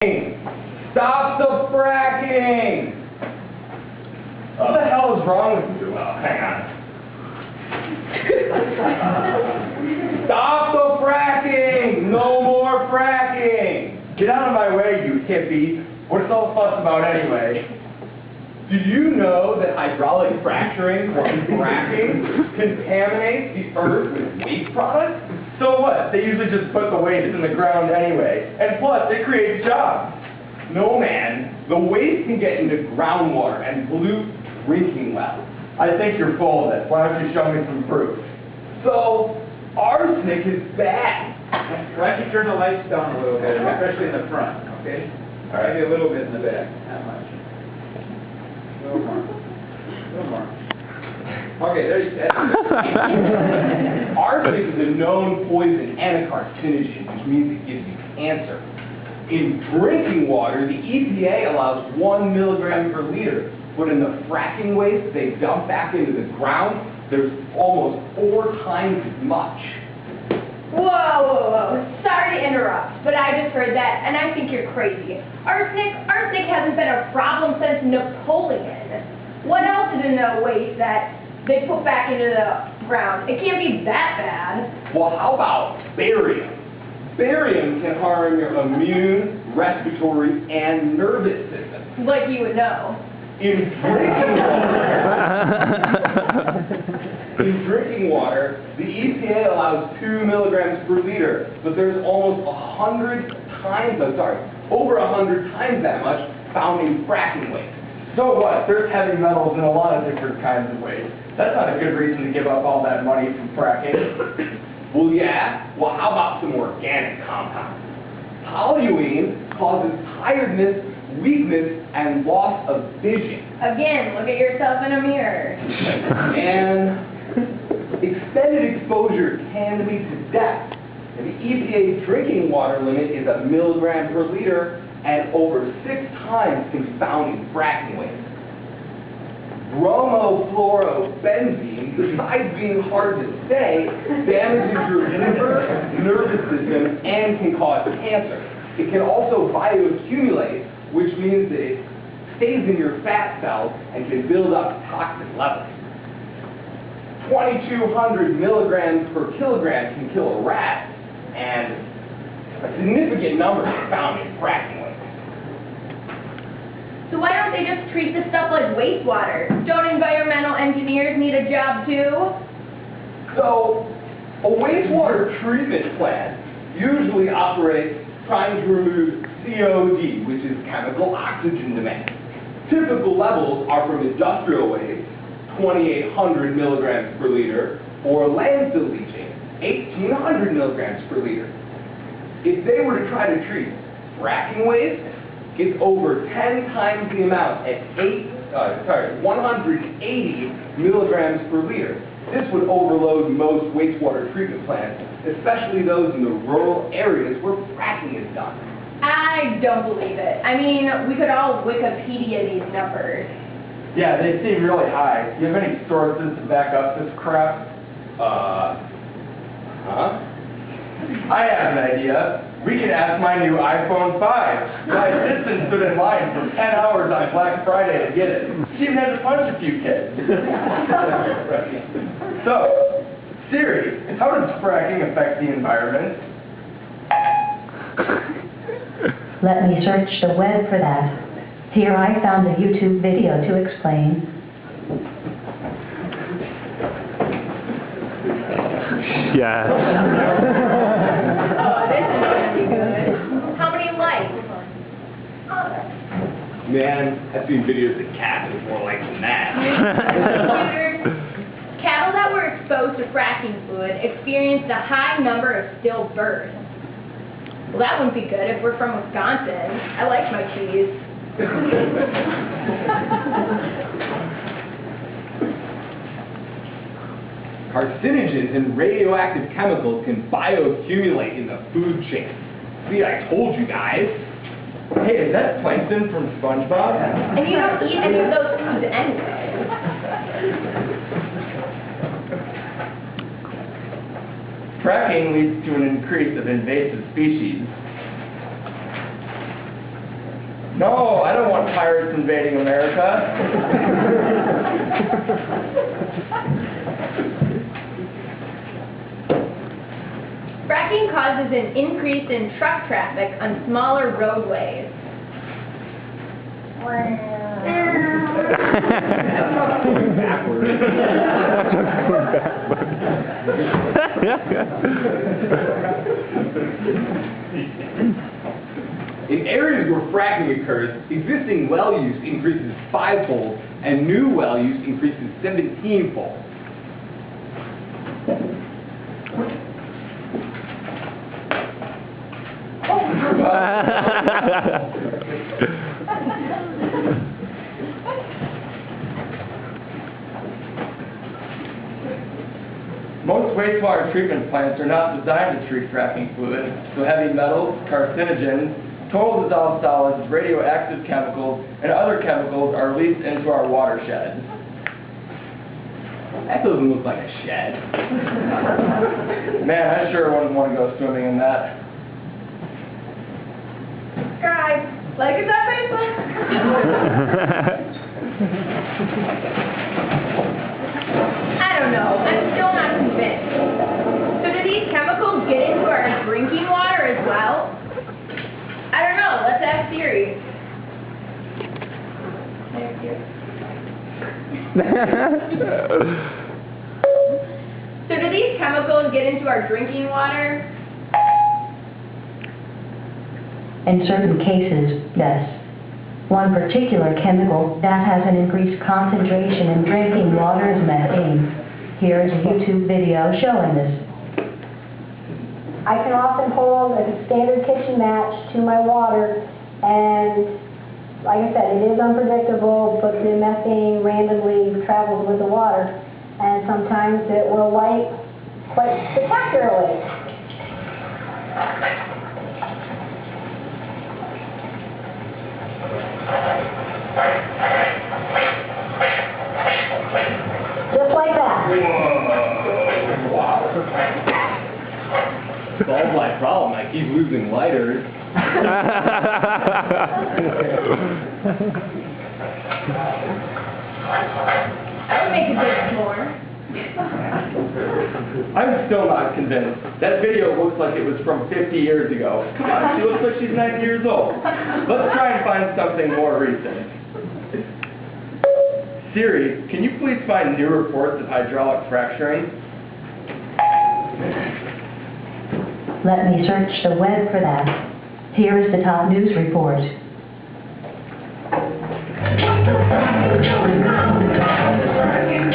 Stop the fracking! What the hell is wrong with you? Well, hang on. Stop the fracking! No more fracking! Get out of my way, you hippie. What's all the fuss about anyway? Did you know that hydraulic fracturing, or fracking, contaminates the earth with waste products? So what? They usually just put the waste in the ground anyway. And plus, it creates jobs. No, man. The waste can get into groundwater and pollute drinking wells. I think you're full of it. Why don't you show me some proof? So, arsenic is bad. Why don't you turn the lights down a little bit, especially in the front, okay? All right. Maybe a little bit in the back, not much. A little more. A little more. Okay, there's that. Arsenic is a known poison and a carcinogen, which means it gives you cancer. In drinking water, the EPA allows 1 milligram per liter, but in the fracking waste they dump back into the ground, there's almost 4 times as much. Whoa. Sorry to interrupt, but I just heard that, and I think you're crazy. Arsenic hasn't been a problem since Napoleon. What else is in the waste that they put back into the ground? It can't be that bad. Well, how about barium? Barium can harm your immune, respiratory, and nervous system. Like you would know. In drinking water, the EPA allows 2 milligrams per liter, but there's almost over 100 times that much found in fracking waste. So what? There's heavy metals in a lot of different kinds of waste. That's not a good reason to give up all that money from fracking. Well, yeah. Well, how about some organic compounds? Toluene causes tiredness, weakness, and loss of vision. Again, look at yourself in a mirror. And extended exposure can lead to death. And the EPA's drinking water limit is 1 milligram per liter, and over 6 times can be found in fracking waste. Bromofluorobenzene, besides being hard to say, damages your liver, nervous system, and can cause cancer. It can also bioaccumulate, which means that it stays in your fat cells and can build up toxic levels. 2,200 milligrams per kilogram can kill a rat, and a significant number is found in fracking waste. So why don't they just treat this stuff like wastewater? Don't environmental engineers need a job too? So, a wastewater treatment plant usually operates trying to remove COD, which is chemical oxygen demand. Typical levels are from industrial waste, 2,800 milligrams per liter, or landfill leaching, 1,800 milligrams per liter. If they were to try to treat fracking waste, it's over 10 times the amount at 180 milligrams per liter. This would overload most wastewater treatment plants, especially those in the rural areas where fracking is done. I don't believe it. I mean, we could all Wikipedia these numbers. Yeah, they seem really high. Do you have any sources to back up this crap? I have an idea. We can ask my new iPhone 5. My assistant stood in line for 10 hours on Black Friday to get it. She even had to punch a few kids. So, Siri, how does fracking affect the environment? Let me search the web for that. Here I found a YouTube video to explain. Yes. Oh, this is gonna be good. How many likes? Man, I've seen videos of cats with more likes than that. Cattle that were exposed to fracking fluid experienced a high number of stillbirths. Well, that wouldn't be good if we're from Wisconsin. I like my cheese. Carcinogens and radioactive chemicals can bioaccumulate in the food chain. See, I told you guys. Hey, is that plankton from SpongeBob? And you don't eat any of those foods anyway. Fracking leads to an increase of invasive species. No, I don't want pirates invading America. Fracking causes an increase in truck traffic on smaller roadways. In areas where fracking occurs, existing well use increases 5-fold and new well use increases 17-fold. Most wastewater treatment plants are not designed to treat fracking fluid, so heavy metals, carcinogens, total dissolved solids, radioactive chemicals, and other chemicals are released into our watersheds. That doesn't look like a shed. Man, I sure wouldn't want to go swimming in that. Guys, like it that Facebook? I don't know. I'm still not convinced. So do these chemicals get into our drinking water as well? I don't know. Let's ask Siri. So do these chemicals get into our drinking water? In certain cases, yes. One particular chemical that has an increased concentration in drinking water is methane. Here is a YouTube video showing this. I can often hold a standard kitchen match to my water, and like I said, it is unpredictable, but the methane randomly travels with the water, and sometimes it will light quite spectacularly. Just like that. Wow. Solve my problem. I keep losing lighters. That would make a difference more. I'm still not convinced. That video looks like it was from 50 years ago. Come on, she looks like she's 90 years old. Let's try and find something more recent. Siri, can you please find new reports of hydraulic fracturing? Let me search the web for that. Here is the top news report. Thank you for joining us this evening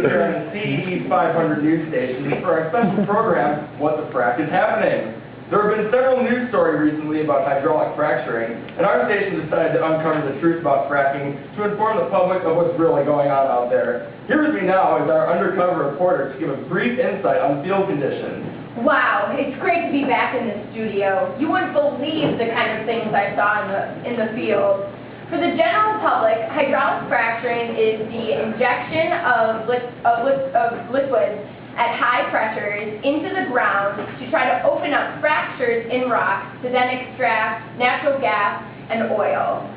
here on the CEE 500 news station for our special program, What the Frack is Happening. There have been several news stories recently about hydraulic fracturing, and our station decided to uncover the truth about fracking to inform the public of what's really going on out there. Here with me now is our undercover reporter to give a brief insight on field conditions. Wow, it's great to be back in the studio. You wouldn't believe the kind of things I saw in the field. For the general public, hydraulic fracturing is the injection of liquids at high pressures into the ground to try to open up fractures in rock to then extract natural gas and oil.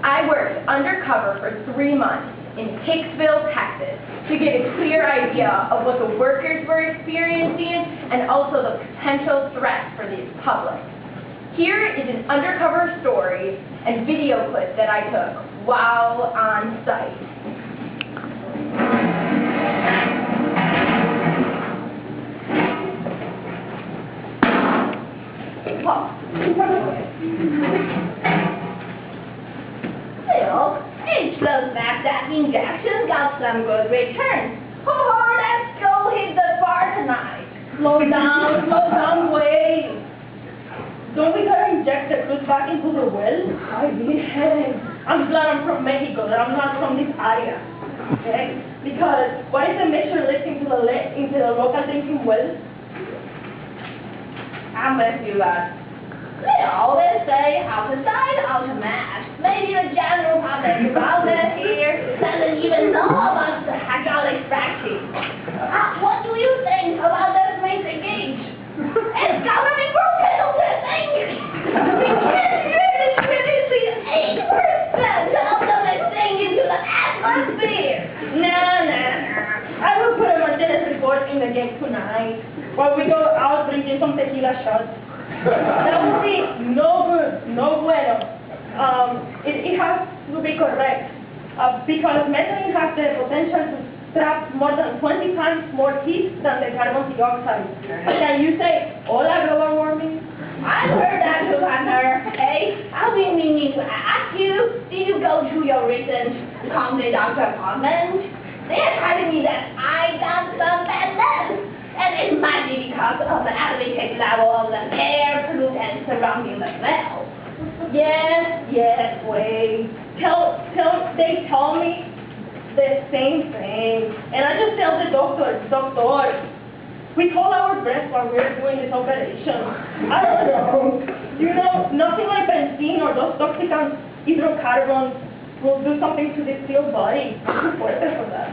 I worked undercover for 3 months in Hicksville, Texas, to get a clear idea of what the workers were experiencing and also the potential threats for the public. Here is an undercover story and video clip that I took while on site. Well, H-12 that injection got some good returns. Oh, let's go hit the bar tonight. Slow down, wait. Don't we gotta inject the crude back into the well? I did. I'm glad I'm from Mexico, that I'm not from this area. Okay? Because what is the mixture leaked into the local drinking well? I'm with you, lads. They always say, out of sight, out of mind. while we go out drinking some tequila shots. That would be no good, no bueno. It has to be correct, because methane has the potential to trap more than 20 times more heat than the carbon dioxide. Can you say, hola, global warming? I've heard that too, Hunter. Hey, I've been meaning to ask you, did you go to your recent Comedy Doctor appointment? They're telling me that I got some bad news, and it might be because of the elevated level of the air pollutants surrounding the well. Yes, wait. They told me the same thing, and I just tell the doctor, we hold our breath while we're doing this operation. I don't know. You know, nothing like benzene or those toxic hydrocarbons will do something to the steel body. I'm too fuerte for that.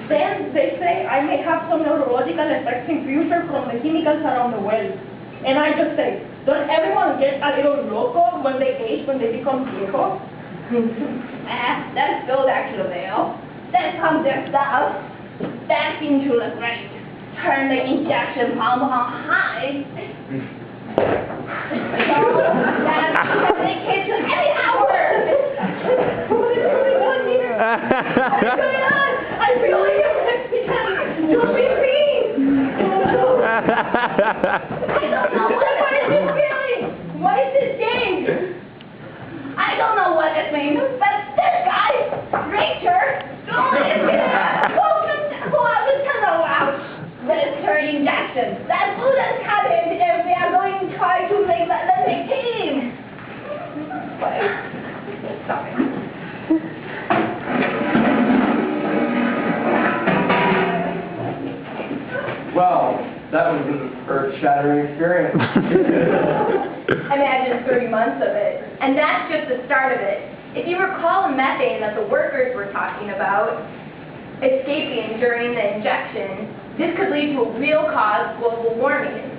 Then they say I may have some neurological effects in future from the chemicals around the well. And I just say, don't everyone get a little loco when they age, when they become viejo? Let's go back to the well. Then pump their stuff back into the grate. Turn the injection pump on high. So that's communicate to any hour. What is going on here? What is going on? I feel like you're being I don't know what is this feeling? What is this game? I don't know what it means, but this guy, Richard, Minister injection. That wouldn't cut it if we are going to try to make the Olympic team. Sorry. Well, that was an earth-shattering experience. Imagine 30 months of it. And that's just the start of it. If you recall the methane that the workers were talking about escaping during the injection, this could lead to a real cause global warming.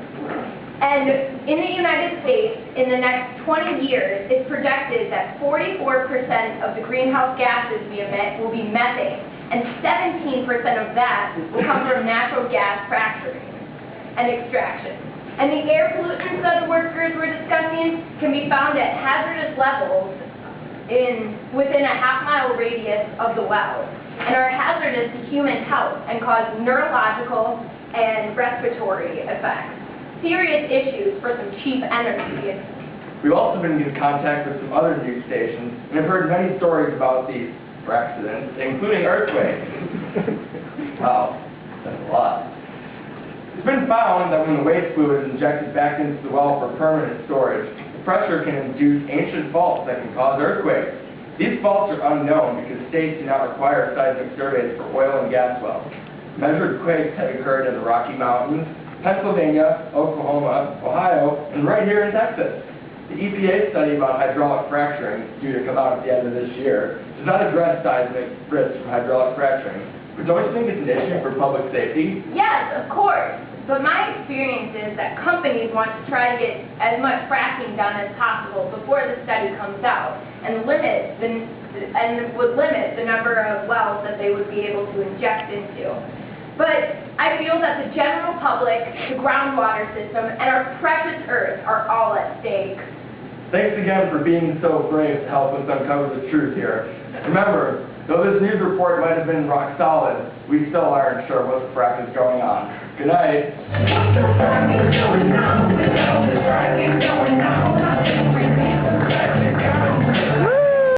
And in the United States, in the next 20 years, it's projected that 44% of the greenhouse gases we emit will be methane, and 17% of that will come from natural gas fracturing and extraction. And the air pollutants that the workers were discussing can be found at hazardous levels within a half-mile radius of the well, and are hazardous to human health and cause neurological and respiratory effects. Serious issues for some cheap energy. We've also been in contact with some other news stations and have heard many stories about these accidents, including earthquakes. Wow, that's a lot. It's been found that when the waste fluid is injected back into the well for permanent storage, the pressure can induce ancient faults that can cause earthquakes. These faults are unknown because states do not require seismic surveys for oil and gas wells. Measured quakes have occurred in the Rocky Mountains, Pennsylvania, Oklahoma, Ohio, and right here in Texas. The EPA study about hydraulic fracturing, due to come out at the end of this year, does not address seismic risks from hydraulic fracturing. But don't you think it's an issue for public safety? Yes, of course. But my experience is that companies want to try to get as much fracking done as possible before the study comes out, and would limit the number of wells that they would be able to inject into. But I feel that the general public, the groundwater system, and our precious earth are all at stake. Thanks again for being so brave to help us uncover the truth here. Remember, though this news report might have been rock solid, we still aren't sure what the frack is going on. Good night. What the frack is going on? The frack is going on.